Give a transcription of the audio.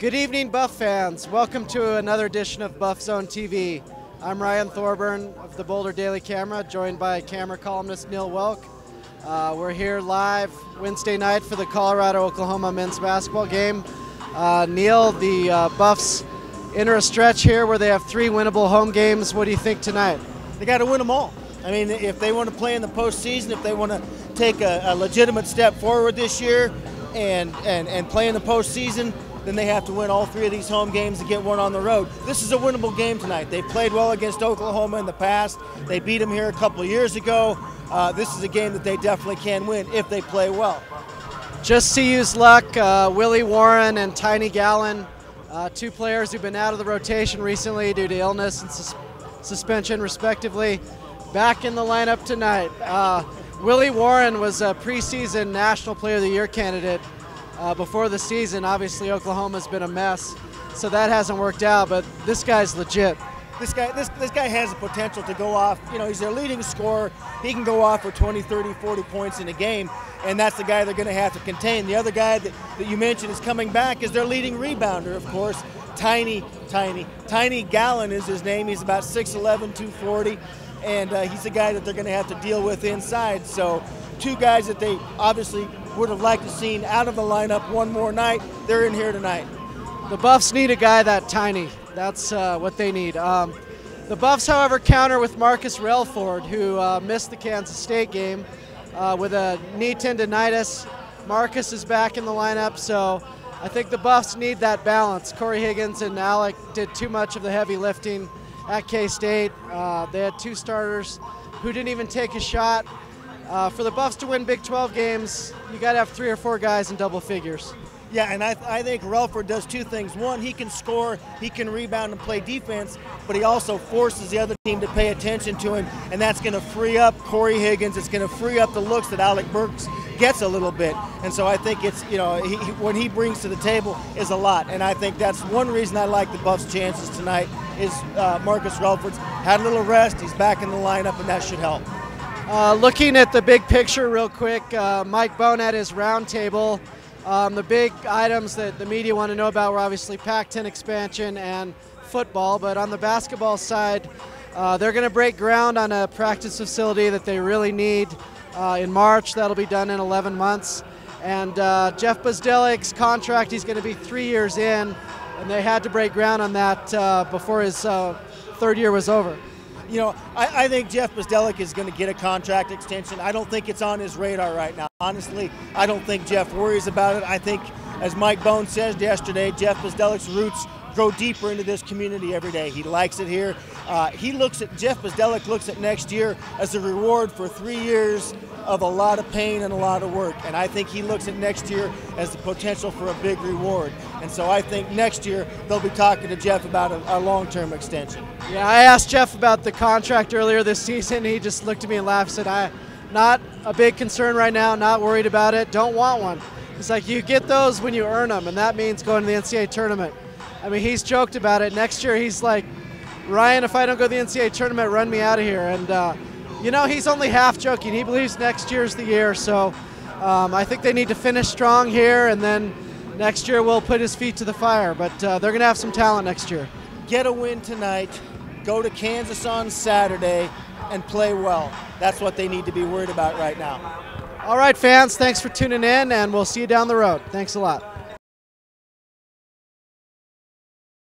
Good evening, Buff fans. Welcome to another edition of Buffzone TV. I'm Ryan Thorburn of the Boulder Daily Camera, joined by camera columnist Neil Welk. We're here live Wednesday night for the Colorado-Oklahoma men's basketball game. Neil, the Buffs enter a stretch here where they have 3 winnable home games. What do you think tonight? They got to win them all. I mean, if they want to play in the postseason, if they want to take a legitimate step forward this year and play in the postseason, then they have to win all 3 of these home games and get one on the road. This is a winnable game tonight. They played well against Oklahoma in the past. They beat them here a couple of years ago. This is a game that they definitely can win if they play well. Just CU's luck, Willie Warren and Tiny Gallon, 2 players who've been out of the rotation recently due to illness and suspension respectively, back in the lineup tonight. Willie Warren was a preseason National Player of the Year candidate before the season. Obviously Oklahoma's been a mess, so that hasn't worked out, but this guy's legit. This guy has the potential to go off. You know, he's their leading scorer. He can go off for 20, 30, 40 points in a game, and that's the guy they're going to have to contain. The other guy that you mentioned is coming back is their leading rebounder, of course. Tiny Gallon is his name. He's about 6'11", 240, and he's the guy that they're going to have to deal with inside. So 2 guys that they obviously would have liked to seen out of the lineup one more night. They're in here tonight. The Buffs need a guy that tiny. That's what they need. The Buffs, however, counter with Marcus Relford, who missed the Kansas State game with a knee tendonitis. Marcus is back in the lineup, so I think the Buffs need that balance. Corey Higgins and Alec did too much of the heavy lifting at K-State. They had 2 starters who didn't even take a shot. For the Buffs to win Big 12 games, you got to have 3 or 4 guys in double figures. Yeah, and I think Relford does 2 things. One, he can score, he can rebound and play defense, but he also forces the other team to pay attention to him, and that's going to free up Corey Higgins. It's going to free up the looks that Alec Burks gets a little bit. And so I think it's, you know, what he brings to the table is a lot. And I think that's one reason I like the Buffs' chances tonight is Marcus Relford's had a little rest. He's back in the lineup, and that should help. Looking at the big picture real quick, Mike Bone at his roundtable. The big items that the media want to know about were obviously Pac-10 expansion and football, but on the basketball side, they're going to break ground on a practice facility that they really need in March. That'll be done in 11 months. And Jeff Bzdelik's contract, he's going to be 3 years in, and they had to break ground on that before his 3rd year was over. You know, I think Jeff Bzdelik is going to get a contract extension. I don't think it's on his radar right now. Honestly, I don't think Jeff worries about it. I think, as Mike Bone said yesterday, Jeff Bzdelik's roots grow deeper into this community every day. He likes it here. Jeff Bzdelik looks at next year as a reward for 3 years of a lot of pain and a lot of work. And I think he looks at next year as the potential for a big reward. And so I think next year they'll be talking to Jeff about a long-term extension. Yeah, I asked Jeff about the contract earlier this season. He just looked at me and laughed and said, I'm not a big concern right now, not worried about it, don't want one. It's like you get those when you earn them, and that means going to the NCAA tournament. I mean, he's joked about it. Next year he's like, Ryan, if I don't go to the NCAA tournament, run me out of here. And you know, he's only half joking. He believes next year's the year, so I think they need to finish strong here, and then next year we'll put his feet to the fire. But they're going to have some talent next year. Get a win tonight, go to Kansas on Saturday, and play well. That's what they need to be worried about right now. All right, fans, thanks for tuning in, and we'll see you down the road. Thanks a lot.